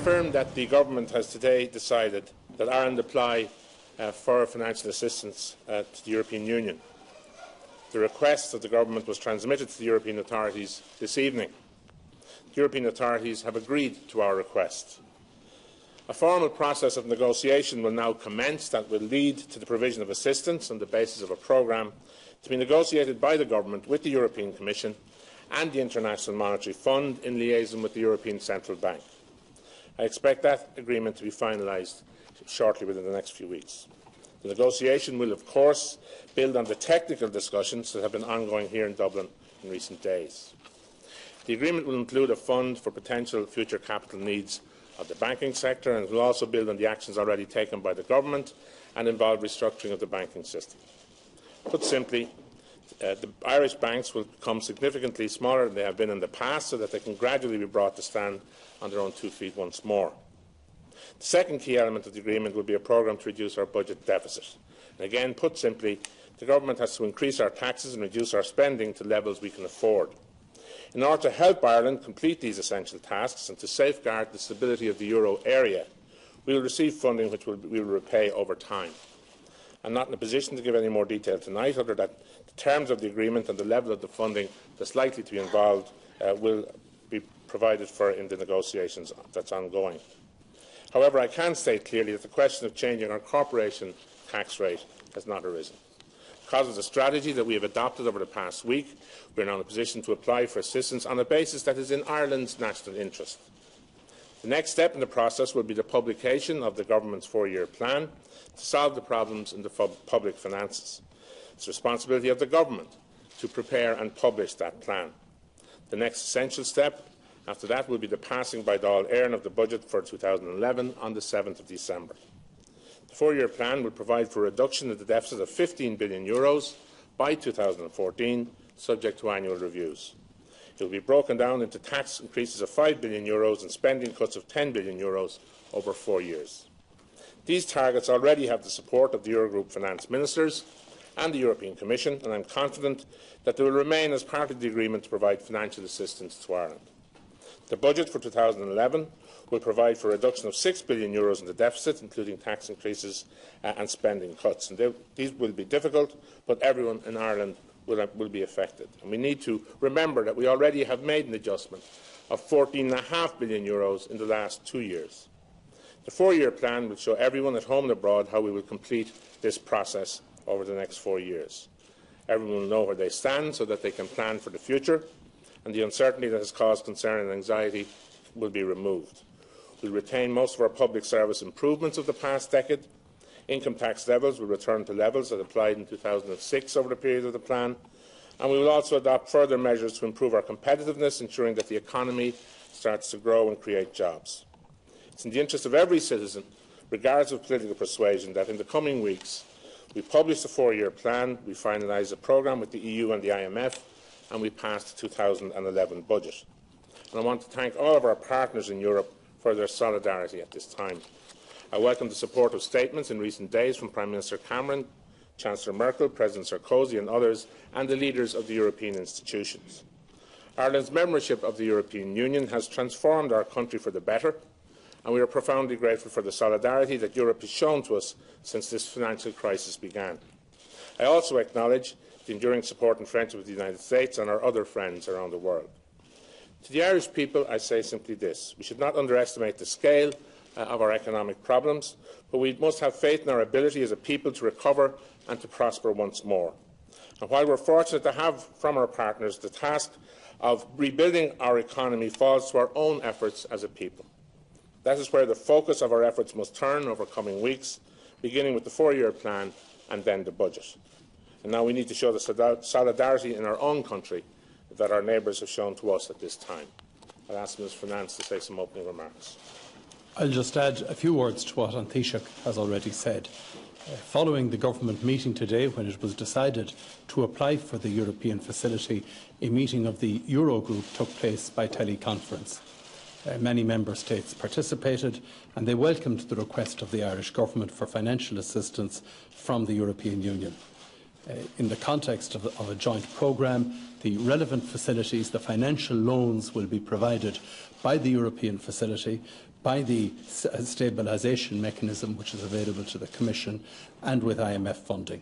confirm that the Government has today decided that Ireland apply for financial assistance to the European Union. The request of the Government was transmitted to the European authorities this evening. The European authorities have agreed to our request. A formal process of negotiation will now commence that will lead to the provision of assistance on the basis of a programme to be negotiated by the Government with the European Commission and the International Monetary Fund in liaison with the European Central Bank. I expect that agreement to be finalised shortly within the next few weeks. The negotiation will, of course, build on the technical discussions that have been ongoing here in Dublin in recent days. The agreement will include a fund for potential future capital needs of the banking sector, and it will also build on the actions already taken by the Government and involve restructuring of the banking system. Put simply, the Irish banks will become significantly smaller than they have been in the past so that they can gradually be brought to stand on their own 2 feet once more. The second key element of the agreement will be a programme to reduce our budget deficit. And again, put simply, the Government has to increase our taxes and reduce our spending to levels we can afford. In order to help Ireland complete these essential tasks and to safeguard the stability of the euro area, we will receive funding which we will repay over time. I am not in a position to give any more detail tonight, other than the terms of the agreement and the level of the funding that is likely to be involved will be provided for in the negotiations that is ongoing. However, I can state clearly that the question of changing our corporation tax rate has not arisen. Because of the strategy that we have adopted over the past week, we are now in a position to apply for assistance on a basis that is in Ireland's national interest. The next step in the process will be the publication of the Government's 4-year plan to solve the problems in the public finances. It is the responsibility of the Government to prepare and publish that plan. The next essential step after that will be the passing by Dáil Éireann of the budget for 2011 on the 7th of December. The 4-year plan will provide for a reduction of the deficit of €15 billion by 2014, subject to annual reviews. It will be broken down into tax increases of €5 billion and spending cuts of €10 billion over 4 years. These targets already have the support of the Eurogroup finance ministers and the European Commission, and I am confident that they will remain as part of the agreement to provide financial assistance to Ireland. The budget for 2011 will provide for a reduction of €6 billion in the deficit, including tax increases and spending cuts. And these will be difficult, but everyone in Ireland will be affected. And we need to remember that we already have made an adjustment of €14.5 billion in the last 2 years. The 4-year plan will show everyone at home and abroad how we will complete this process over the next 4 years. Everyone will know where they stand so that they can plan for the future, and the uncertainty that has caused concern and anxiety will be removed. We will retain most of our public service improvements of the past decade. Income tax levels will return to levels that applied in 2006 over the period of the plan, and we will also adopt further measures to improve our competitiveness, ensuring that the economy starts to grow and create jobs. It is in the interest of every citizen, regardless of political persuasion, that in the coming weeks we publish the 4-year plan, we finalise a programme with the EU and the IMF, and we pass the 2011 budget. And I want to thank all of our partners in Europe for their solidarity at this time. I welcome the supportive statements in recent days from Prime Minister Cameron, Chancellor Merkel, President Sarkozy and others, and the leaders of the European institutions. Ireland's membership of the European Union has transformed our country for the better, and we are profoundly grateful for the solidarity that Europe has shown to us since this financial crisis began. I also acknowledge the enduring support and friendship of the United States and our other friends around the world. To the Irish people, I say simply this: we should not underestimate the scale of our economic problems, but we must have faith in our ability as a people to recover and to prosper once more. And while we are fortunate to have from our partners, the task of rebuilding our economy falls to our own efforts as a people. That is where the focus of our efforts must turn over coming weeks, beginning with the 4-year plan and then the budget. And now we need to show the solidarity in our own country that our neighbours have shown to us at this time. I will ask Ms Finance to say some opening remarks. I will just add a few words to what Taoiseach has already said. Following the government meeting today, when it was decided to apply for the European facility, a meeting of the Eurogroup took place by teleconference. Many member states participated, and they welcomed the request of the Irish government for financial assistance from the European Union. in the context of a joint programme. The relevant facilities, the financial loans, will be provided by the European facility, by the stabilisation mechanism which is available to the Commission, and with IMF funding.